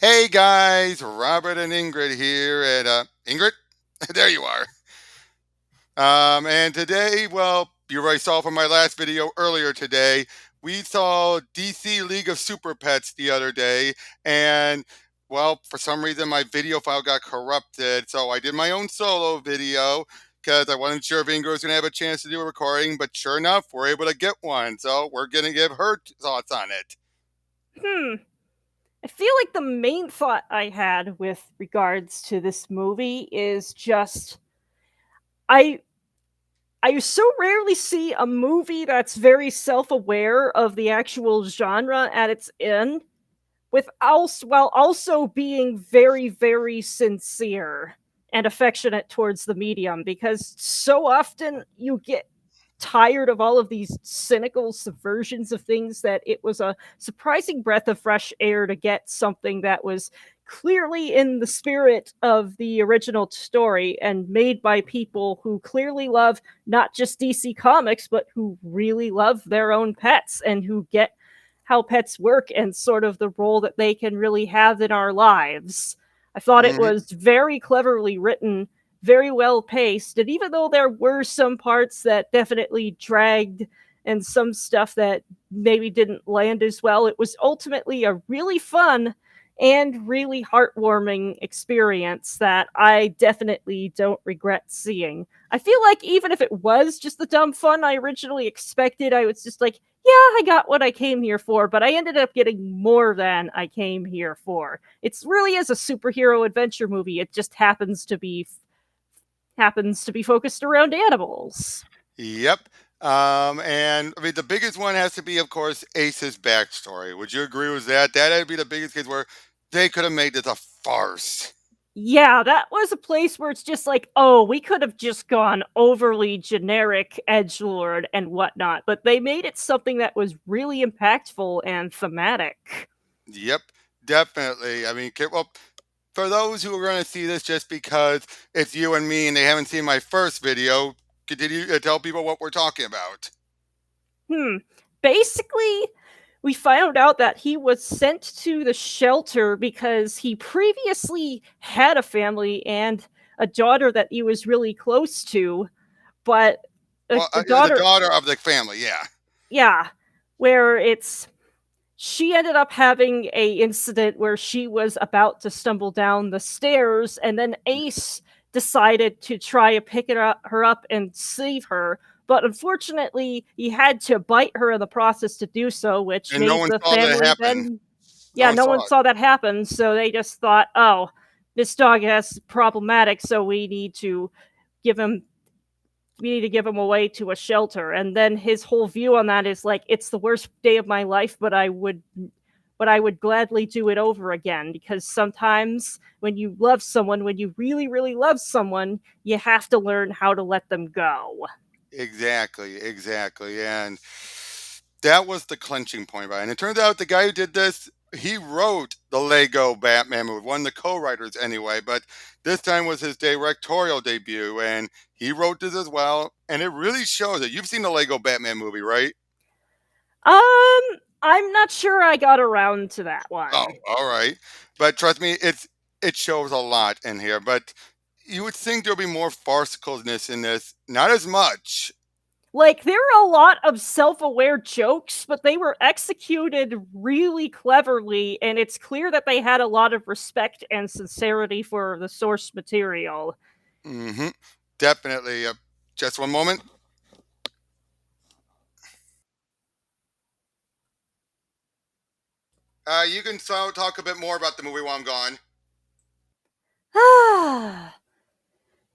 Hey guys, Robert and Ingrid here, and Ingrid, there you are. And today, well, you already saw from my last video earlier today, we saw DC League of Super Pets the other day, and well, for some reason my video file got corrupted, so I did my own solo video because I wasn't sure if Ingrid was gonna have a chance to do a recording, but sure enough, we're able to get one, so we're gonna give her thoughts on it. Hmm. I feel like the main thought I had with regards to this movie is just I I so rarely see a movie that's very self-aware of the actual genre at its end while also being very, very sincere and affectionate towards the medium, because so often you get tired of all of these cynical subversions of things that it was a surprising breath of fresh air to get something that was clearly in the spirit of the original story and made by people who clearly love not just DC Comics, but who really love their own pets and who get how pets work and sort of the role that they can really have in our lives. I thought it Hmm. was very cleverly written, very well paced, and even though there were some parts that definitely dragged and some stuff that maybe didn't land as well, it was ultimately a really fun and really heartwarming experience that I definitely don't regret seeing. I feel like even if it was just the dumb fun I originally expected, I was just like, yeah, I got what I came here for, but I ended up getting more than I came here for. It's really is a superhero adventure movie. It just happens to be focused around animals. Yep. And I mean, the biggest one has to be, of course, Ace's backstory. Would you agree with that? That'd be the biggest case where they could have made this a farce. Yeah, that was a place where it's just like, oh, we could have just gone overly generic edgelord and whatnot, but they made it something that was really impactful and thematic. Yep, definitely. I mean, well, for those who are going to see this just because it's you and me and they haven't seen my first video, could you tell people what we're talking about? Hmm. Basically, we found out that he was sent to the shelter because he previously had a family and a daughter that he was really close to, but Well, the it was the daughter, daughter of the family, yeah. yeah, where it's she ended up having a incident where she was about to stumble down the stairs, and then Ace decided to try to her up and save her, but unfortunately he had to bite her in the process to do so, which And no made one the saw that family happen. then, No yeah, one no saw one it. saw that happen, so they just thought, oh, this dog is problematic, so give him we need to give him away to a shelter. And then his whole view on that is like, it's the worst day of my life, but I would gladly do it over again, because sometimes when you love someone, when you really, really love someone, you have to learn how to let them go. Exactly, exactly. And that was the clinching point, right? And it turns out the guy who did this, he wrote the Lego Batman movie, one of the co-writers anyway, but this time was his directorial debut, and he wrote this as well. And it really shows that you've seen the Lego Batman movie, right? I'm not sure I got around to that Oh, one. all right. But trust me, it shows a lot in here. But you would think there'll be more farcicalness in this. Not as much. Like, there are a lot of self-aware jokes, but they were executed really cleverly, and it's clear that they had a lot of respect and sincerity for the source material. Hmm. Definitely. Just one moment. You can talk a bit more about the movie while I'm gone.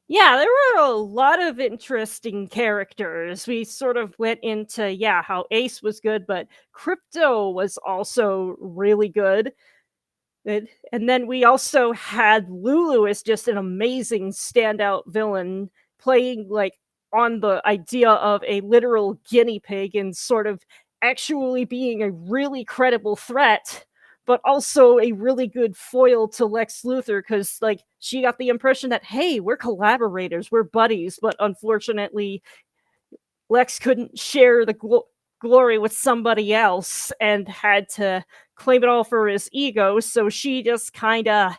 Yeah, there were a lot of interesting characters. We sort of went into, yeah, how Ace was good, but Krypto was also really good. And then we also had Lulu as just an amazing standout villain, playing like on the idea of a literal guinea pig and sort of actually being a really credible threat, but also a really good foil to Lex Luthor, because like she got the impression that, hey, we're collaborators, we're buddies, but unfortunately Lex couldn't share the glory with somebody else and had to claim it all for his ego, so she just kinda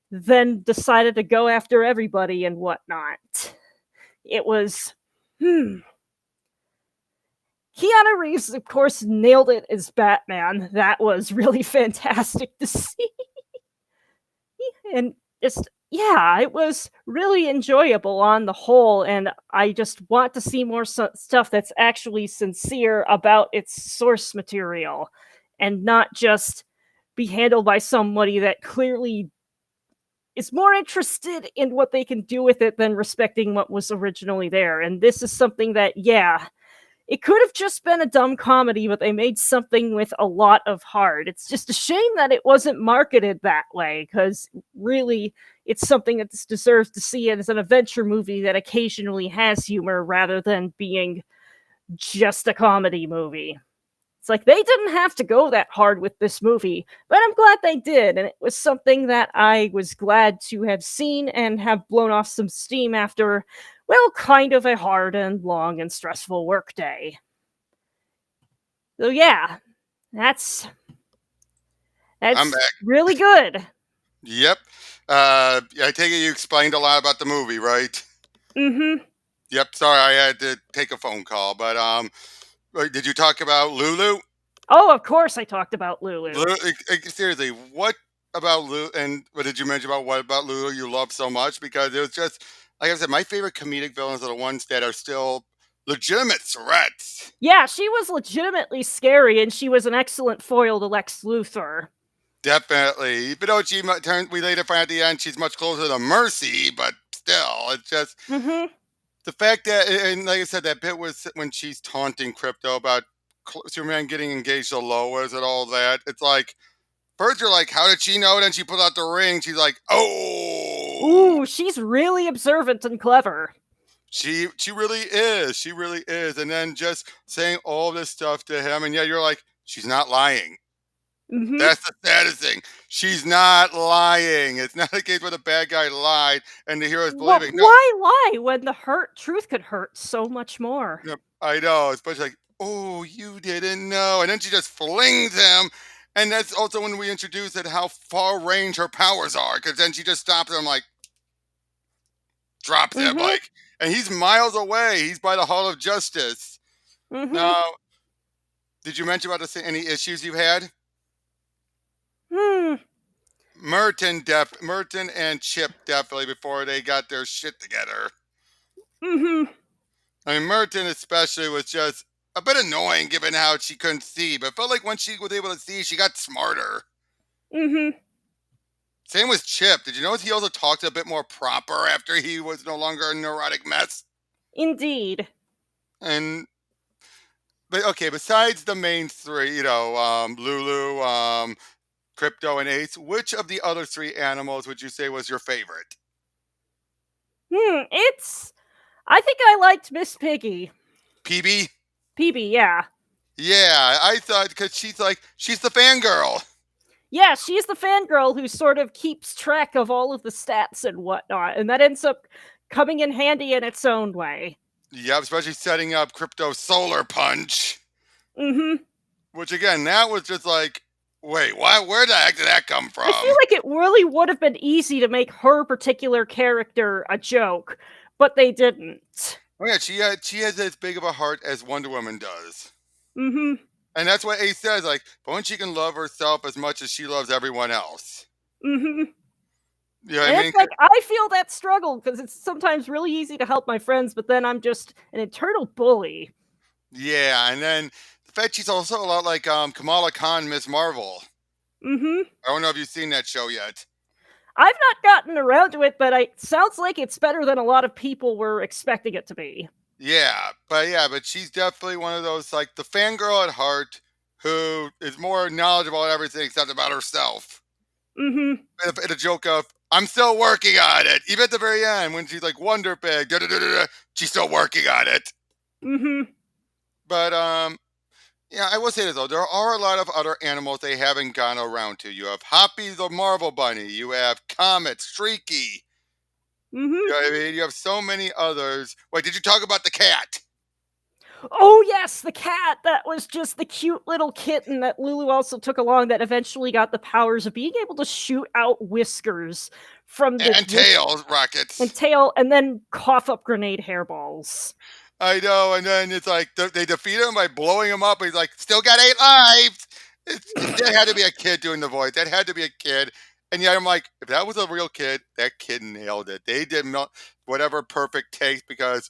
then decided to go after everybody and whatnot. It was Keanu Reeves, of course, nailed it as Batman. That was really fantastic to see. And just, yeah, it was really enjoyable on the whole. And I just want to see more stuff that's actually sincere about its source material and not just be handled by somebody that clearly is more interested in what they can do with it than respecting what was originally there. And this is something that, yeah, it could have just been a dumb comedy, but they made something with a lot of heart. It's just a shame that it wasn't marketed that way, because really, it's something that deserves to see it as an adventure movie that occasionally has humor rather than being just a comedy movie. It's like they didn't have to go that hard with this movie, but I'm glad they did, and it was something that I was glad to have seen and have blown off some steam after, well, kind of a hard and long and stressful workday. So yeah, that's I'm that's back. really good. Yep. I take it you explained a lot about the movie, right? Mhm. Yep. Sorry, I had to take a phone call, but did you talk about Lulu? Oh, of course I talked about Lulu. Seriously, what about Lulu? And what did you mention about what about Lulu you love so much? Because it was just like I said, my favorite comedic villains are the ones that are still legitimate threats. Yeah, she was legitimately scary, and she was an excellent foil to Lex Luthor. Definitely, even though we later find at the end she's much closer to Mercy, but still, it's just Mhm. the fact that, and like I said, that bit was when she's taunting Krypto about Superman getting engaged to Lois and all that. It's like first you're like, how did she know? Then she put out the ring. She's like, oh, Ooh, she's really observant and clever. she really is. She really is. And then just saying all this stuff to him, and yeah, you're like, she's not lying. Mhm. That's the saddest thing. She's not lying. It's not a case where the bad guy lied and the hero is Well, believing. No, why lie when the truth could hurt so much more? yep, I know. Especially like, oh, you didn't know. And then she just flings him. And that's also when we introduce it how far range her powers are. Because then she just stops him, like, drops him, Mhm. like, and he's miles away. He's by the Hall of Justice. Mhm. Now, did you mention about any issues you've had? Hmm. Merton and Chip definitely before they got their shit together. Mhm. I mean, Merton especially was just a bit annoying given how she couldn't see, but felt like once she was able to see, she got smarter. Mhm. Same with Chip. Did you notice he also talked a bit more proper after he was no longer a neurotic mess? Indeed. And but okay, besides the main three, Lulu, Krypto, and Ace, which of the other three animals would you say was your favorite? It's. I think I liked Miss Piggy. PB? PB, yeah. Yeah, I thought because she's the fangirl. Yeah, she's the fangirl who sort of keeps track of all of the stats and whatnot, and that ends up coming in handy in its own way. Yep, especially setting up Krypto's solar punch. Mhm. Which again, that was just like, wait, why? Where the heck did that come I feel from? like it really would have been easy to make her particular character a joke, but they didn't. Oh yeah, she has as big of a heart as Wonder Woman does, Mhm. and that's what Ace says. Like, but when she can love herself as much as she loves everyone else, Mhm. you know what I And mean? it's like I feel that struggle because it's sometimes really easy to help my friends, but then I'm just an eternal bully. Yeah, and then the fact she's also a lot like Kamala Khan, Miss Marvel. Mhm. I don't know if you've seen that show yet. I've not gotten around to it, but it sounds like it's better than a lot of people were expecting it to be. But she's definitely one of those like the fangirl at heart who is more knowledgeable about everything except about herself. Mhm. And a joke of I'm still working on it. Even at the very end when she's like Wonder Pig, da, da, da, da, da, she's still working on it. Mhm. But yeah, I will say this though, there are a lot of other animals they haven't gone around to. You have Hoppy the Marble Bunny, you have Comet, Streaky. Mhm. You know what I mean? You have so many others. Wait, did you talk about the cat? Oh yes, the cat that was just the cute little kitten that Lulu also took along that eventually got the powers of being able to shoot out whiskers from the And whisk tails, and rockets. tail and then cough up grenade hairballs. I know, and then it's like they defeat him by blowing him up. He's like, still got 8 lives. That had to be a kid doing the voice. That had to be a kid. And yet I'm like, if that was a real kid, that kid nailed it. They did not whatever perfect take because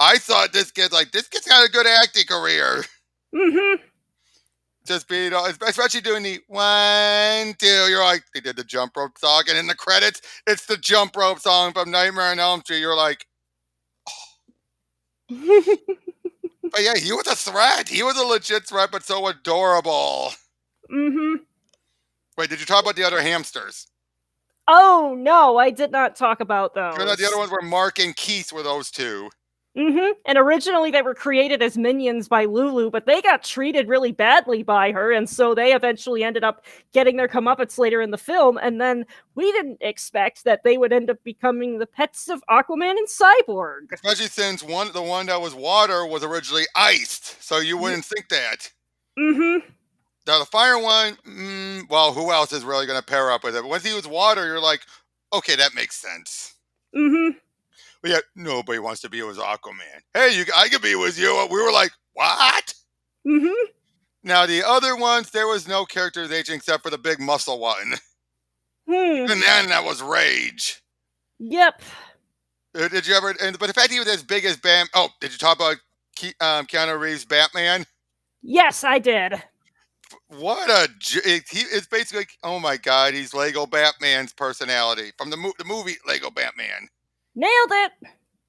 I thought this kid's got a good acting career. Mhm. Just being, especially doing the 1, 2. You're like, they did the jump rope song, and in the credits, it's the jump rope song from Nightmare on Elm Street. You're like, but yeah, he was a threat. He was a legit threat, but so adorable. Mhm. Wait, did you talk about the other hamsters? Oh no, I did not talk about You know, the other those. ones were Mark and Keith were those two. And originally they were created as minions by Lulu, but they got treated really badly by her, and so they eventually ended up getting their comeuppance later in the film. And then we didn't expect that they would end up becoming the pets of Aquaman and Cyborg. Especially since the one that was water was originally iced, so you Y- wouldn't think that. mm-hmm. Now the fire one, well, who else is really going to pair up with it? But once he was water, you're like, okay, that makes sense. Mm-hmm. But yet nobody wants to be with Aquaman. Hey, I could be with you. We were like, what? Mm-hmm. Now the other ones, there was no characterization except for the big muscle one, Hmm. and then that was Rage. Yep. Did you ever? But the fact he was as big as Bam. Oh, did you talk about Keanu Reeves Batman? Yes, I did. What a it's basically like, oh my god, he's Lego Batman's personality from the movie Lego Batman. Nailed it.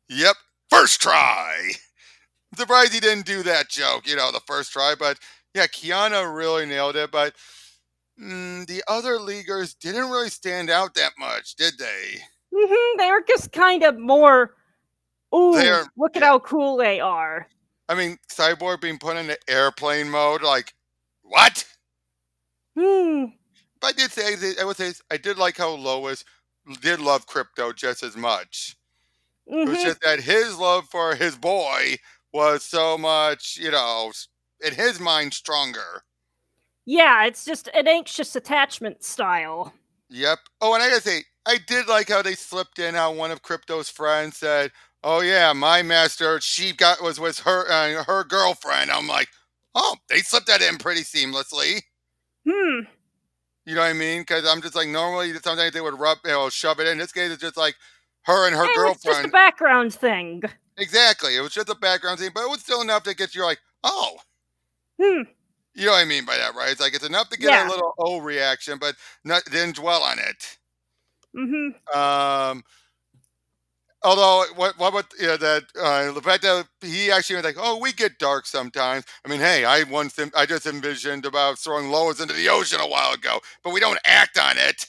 Yep, first try. I'm surprised he didn't do that joke, the first try. But yeah, Keanu really nailed it. But the other leaguers didn't really stand out that much, did they? They were just kind of more, ooh, They're look at yeah. how cool they are. I mean, Cyborg being put into airplane mode, like what? Hmm. But I did say I would say I did like how Lois did love Krypto just as much. It was Mm-hmm. just that his love for his boy was so much, in his mind, stronger. Yeah, it's just an anxious attachment style. Yep. Oh, and I gotta say, I did like how they slipped in how one of Krypto's friends said, "Oh yeah, my master, she got was with her girlfriend." I'm like, oh, they slipped that in pretty seamlessly. Hmm. You know what I mean? Because I'm just like normally sometimes they would shove it in. This case, it's just like her and her It was just a girlfriend. background thing. Exactly. It was just a background scene, but it was still enough to get you like, oh, Hmm. you know what I mean by that, right? It's like it's enough to get a Yeah. little oh reaction, but not didn't dwell on it. Mm-hmm. Um, although what that the fact that he actually was like, oh, we get dark sometimes. I mean, hey, I just envisioned about throwing Lois into the ocean a while ago, but we don't act on it.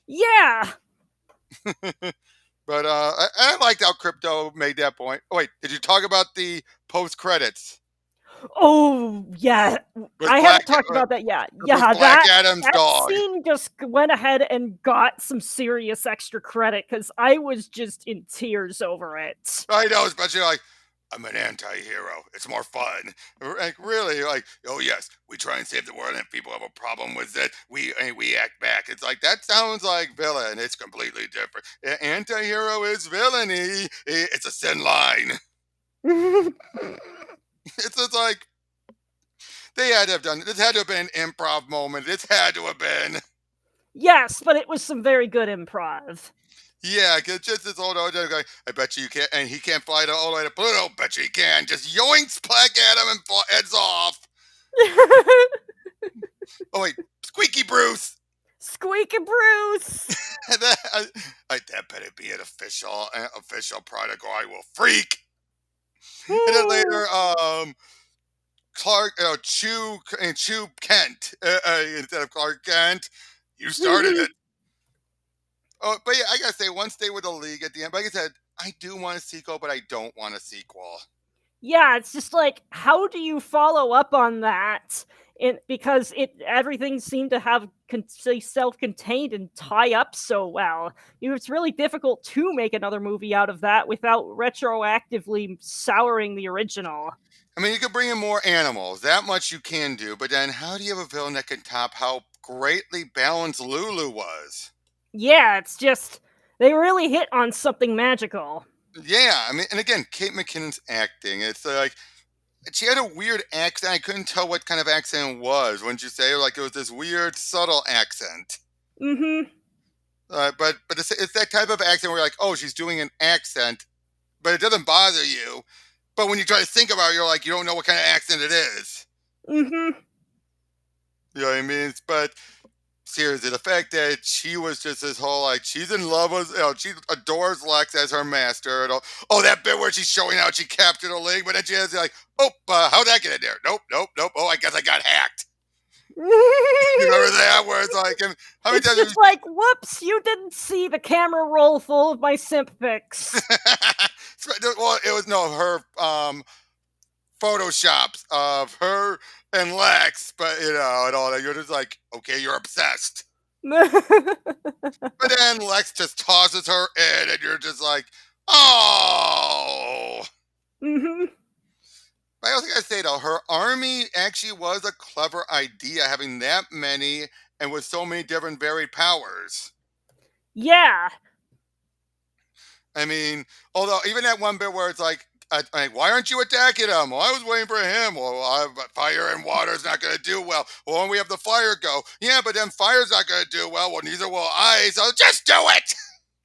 Yeah. But I liked how Krypto made that point. Oh wait, did you talk about the post credits Oh, yeah. with I haven't talked about that yet. with Yeah, Black that Adam's that dog? scene just went ahead and got some serious extra credit because I was just in tears over it. I know, especially like I'm an anti-hero. It's more fun. Like really, like oh yes, we try and save the world, and if people have a problem with it, we act back. It's like that sounds like villain. It's completely different. Anti-hero is villainy. It's a thin line. It's just like they had to have done. This had to have been an improv moment. This had to have been. Yes, but it was some very good improv. Yeah, cause just this old guy. I bet you can't, and he can't fly all the way to Pluto. Bet you he can. Just yoinks Black Adam and heads off. Oh wait, Squeaky Bruce. Squeaky Bruce. That better be an official product, or I will freak. And then Hmm. later, Clark, Chew Kent instead of Clark Kent. You started it. Oh, but yeah, I gotta say, once they were the league at the end, like I said, I do want a sequel, but I don't want a sequel. Yeah, it's just like, how do you follow up on that? Because everything seemed to have say self-contained and tie up so well. It's really difficult to make another movie out of that without retroactively souring the original. I mean, you could bring in more animals. That much you can do. But then, how do you have a villain that can top how greatly balanced Lulu was? Yeah, it's just they really hit on something magical. Yeah, I mean, and again, Kate McKinnon's acting. It's like she had a weird accent. I couldn't tell what kind of accent it was. Wouldn't you say? Like it was this weird, subtle accent. Mm-hmm. But it's that type of accent where you're like, oh, she's doing an accent, but it doesn't bother you. But when you try to think about it, you're like, you don't know what kind of accent it is. Mm-hmm. You know what I mean? But seriously, the fact that she was just this whole like she's in love with, she adores Lex as her master. And oh, that bit where she's showing out she captured a league, but then she has like, oh, how'd that get in there? Nope, nope, nope. Oh, I guess I got hacked. You remember that? Where it's like, how many It's times have just like, whoops, you didn't see the camera roll full of my simp pics. well, it was no her photoshops of her and Lex, but and all that. You're just like, okay, you're obsessed. But then Lex just tosses her in, and you're just like, oh. Mm-hmm. But I also gotta say though, her army actually was a clever idea, having that many and with so many different varied powers. Yeah. I mean, although even that one bit where it's like, why aren't you attacking him? Well, I was waiting for him. Well, fire and water is not going to do well. Well, when we have the fire go, yeah, but then fire's not going to do well. Well, neither will ice. So just do it.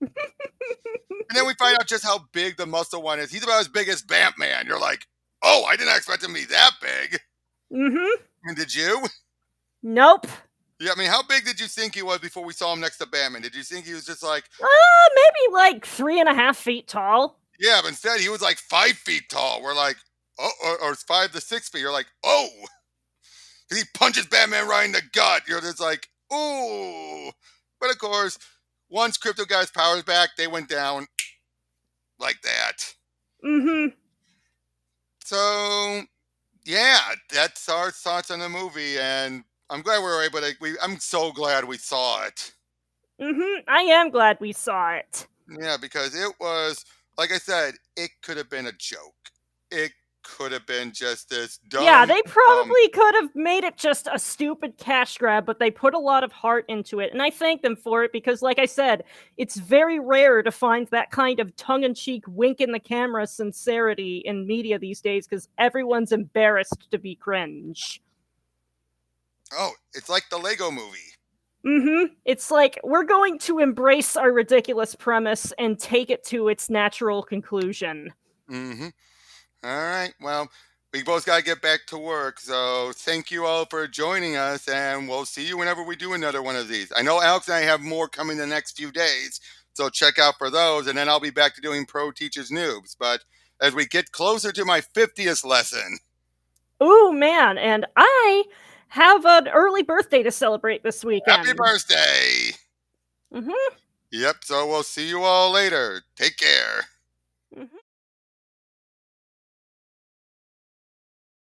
And then we find out just how big the muscle one is. He's about as big as Batman. You're like, oh, I didn't expect him to be that big. Mm-hmm. And did you? Nope. Yeah, I mean, how big did you think he was before we saw him next to Batman? Did you think he was just like, Maybe like 3.5 feet tall. yeah, but instead he was like 5 feet tall. We're like, oh, or 5 to 6 feet. You're like, oh, he punches Batman right in the gut. You're just like, ooh. But of course, once Krypto got his powers back, they went down like that. Mm-hmm. So yeah, that's our thoughts on the movie, and I'm glad we were able to. I'm so glad we saw it. Mm-hmm. I am glad we saw it. Yeah, because it was, like I said, it could have been a joke. It could have been just this Yeah, dumb, they probably could have made it just a stupid cash grab, but they put a lot of heart into it, and I thank them for it because, like I said, it's very rare to find that kind of tongue-in-cheek, wink in the camera sincerity in media these days because everyone's embarrassed to be cringe. oh, it's like the Lego movie. Mm-hmm. It's like we're going to embrace our ridiculous premise and take it to its natural conclusion. Mm-hmm. All right. Well, we both got to get back to work. So thank you all for joining us, and we'll see you whenever we do another one of these. I know Alex and I have more coming the next few days, so check out for those, and then I'll be back to doing Pro Teachers Noobs. But as we get closer to my 50th lesson, Ooh, man, and I have an early birthday to celebrate this happy weekend. birthday! Mm-hmm. Yep. So we'll see you all later. Take care. Mm-hmm.